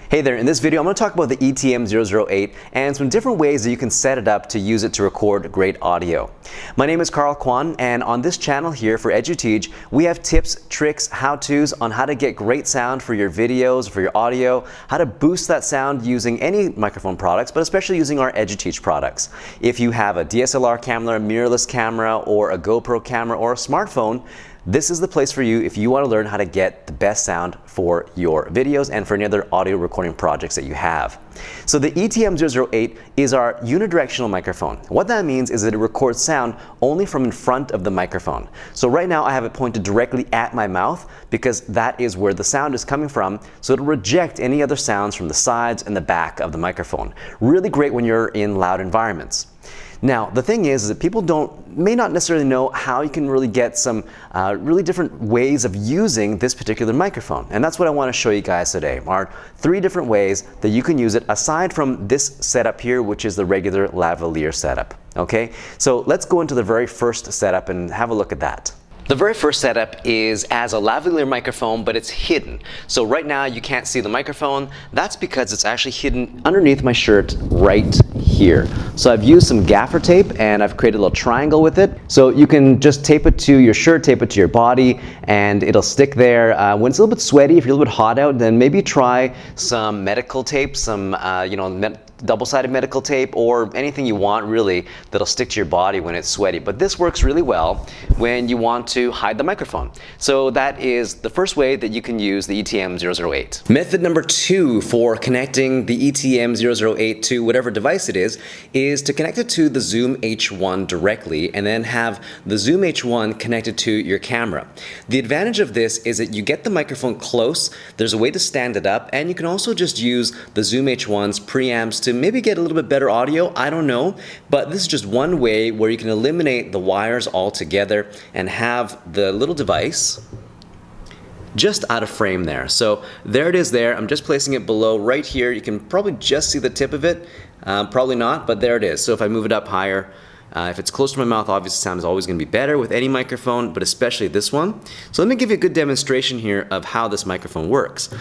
Hey there, in this video I'm going to talk about the ETM008 and some different ways that you can set it up to use it to record great audio. My name is Carl Kwan, and on this channel here for Edutige, we have tips, tricks, how-tos on how to get great sound for your videos, for your audio, how to boost that sound using any microphone products, but especially using our Edutige products. If you have a DSLR camera, mirrorless camera, or a GoPro camera, or a smartphone, this is the place for you if you want to learn how to get the best sound for your videos and for any other audio recording projects that you have. So the ETM008 is our unidirectional microphone. What that means is that it records sound only from in front of the microphone. So right now I have it pointed directly at my mouth because that is where the sound is coming from, so it'll reject any other sounds from the sides and the back of the microphone. Really great when you're in loud environments. Now, the thing is that people may not necessarily know how you can really get some really different ways of using this particular microphone. And that's what I want to show you guys today, are 3 different ways that you can use it aside from this setup here, which is the regular lavalier setup. Okay, so let's go into the very first setup and have a look at that. The very first setup is as a lavalier microphone, but it's hidden. So right now you can't see the microphone. That's because it's actually hidden underneath my shirt right here. So I've used some gaffer tape and I've created a little triangle with it. So you can just tape it to your shirt, tape it to your body, and it'll stick there. When it's a little bit sweaty, if you're a little bit hot out, then maybe try some medical tape, some double-sided medical tape, or anything you want really that'll stick to your body when it's sweaty. But this works really well when you want to hide the microphone. So that is the first way that you can use the ETM008. Method number 2 for connecting the ETM008 to whatever device it is to connect it to the Zoom H1 directly and then have the Zoom H1 connected to your camera. The advantage of this is that you get the microphone close, there's a way to stand it up, and you can also just use the Zoom H1's preamps to maybe get a little bit better audio, I don't know, but this is just one way where you can eliminate the wires altogether and have the little device just out of frame there. So there it is there. I'm just placing it below right here. You can probably just see the tip of it. Probably not, but there it is. So if I move it up higher, if it's close to my mouth, obviously sound is always going to be better with any microphone, but especially this one. So let me give you a good demonstration here of how this microphone works.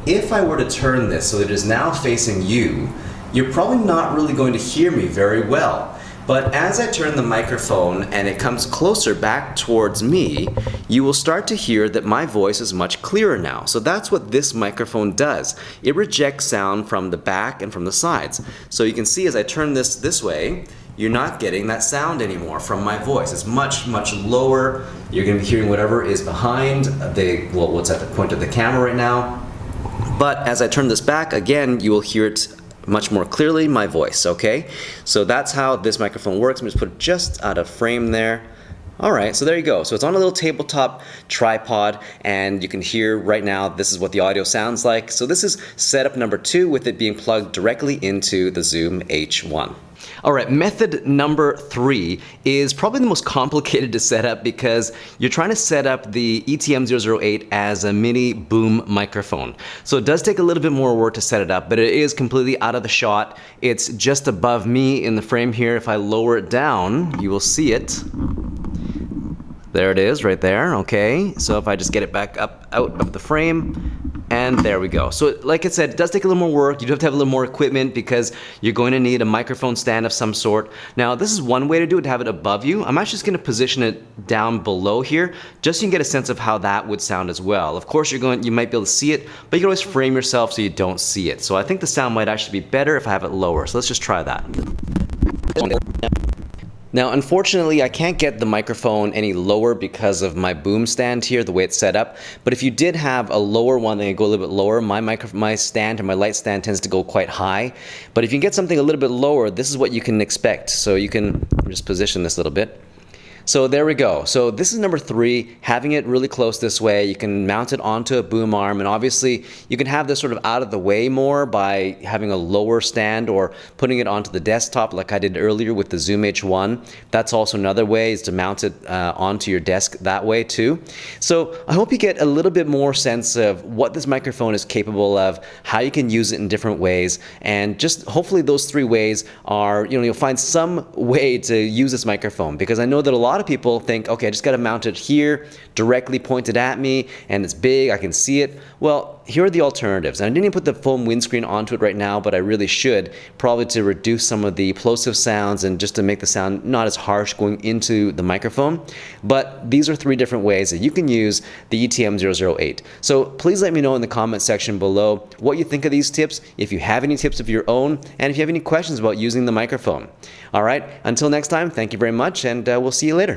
If I were to turn this so that it is now facing you, you're probably not really going to hear me very well. But as I turn the microphone and it comes closer back towards me, you will start to hear that my voice is much clearer now. So that's what this microphone does. It rejects sound from the back and from the sides. So you can see as I turn this way, you're not getting that sound anymore from my voice. It's much, much lower. You're going to be hearing whatever is behind what's at the point of the camera right now. But as I turn this back, again, you will hear it much more clearly, my voice, okay? So that's how this microphone works. I'm just put it just out of frame there. All right, so there you go. So it's on a little tabletop tripod, and you can hear right now, this is what the audio sounds like. So this is setup number 2 with it being plugged directly into the Zoom H1. All right, method number 3 is probably the most complicated to set up because you're trying to set up the ETM008 as a mini boom microphone. So it does take a little bit more work to set it up, but it is completely out of the shot. It's just above me in the frame here. If I lower it down, you will see it. There it is right there, okay? So if I just get it back up out of the frame, and there we go. So like I said, it does take a little more work. You do have to have a little more equipment because you're going to need a microphone stand of some sort. Now this is one way to do it, to have it above you. I'm actually just going to position it down below here just so you can get a sense of how that would sound as well. Of course you might be able to see it, but you can always frame yourself so you don't see it. So I think the sound might actually be better if I have it lower. So let's just try that. Now, unfortunately, I can't get the microphone any lower because of my boom stand here, the way it's set up. But if you did have a lower one, then you go a little bit lower. My stand or my light stand tends to go quite high. But if you can get something a little bit lower, this is what you can expect. So you can just position this a little bit. So there we go. So this is number 3, having it really close this way. You can mount it onto a boom arm, and obviously you can have this sort of out of the way more by having a lower stand or putting it onto the desktop like I did earlier with the Zoom H1. That's also another way, is to mount it onto your desk that way too. So I hope you get a little bit more sense of what this microphone is capable of, how you can use it in different ways, and just hopefully those 3 ways are, you'll find some way to use this microphone, because I know that a lot of people think, okay, I just got to mount it here, directly pointed at me, and it's big, I can see it. Well, here are the alternatives. And I didn't even put the foam windscreen onto it right now, but I really should, probably to reduce some of the plosive sounds and just to make the sound not as harsh going into the microphone. But these are 3 different ways that you can use the ETM 008. So please let me know in the comment section below what you think of these tips, if you have any tips of your own, and if you have any questions about using the microphone. All right, until next time, thank you very much, and we'll see you later.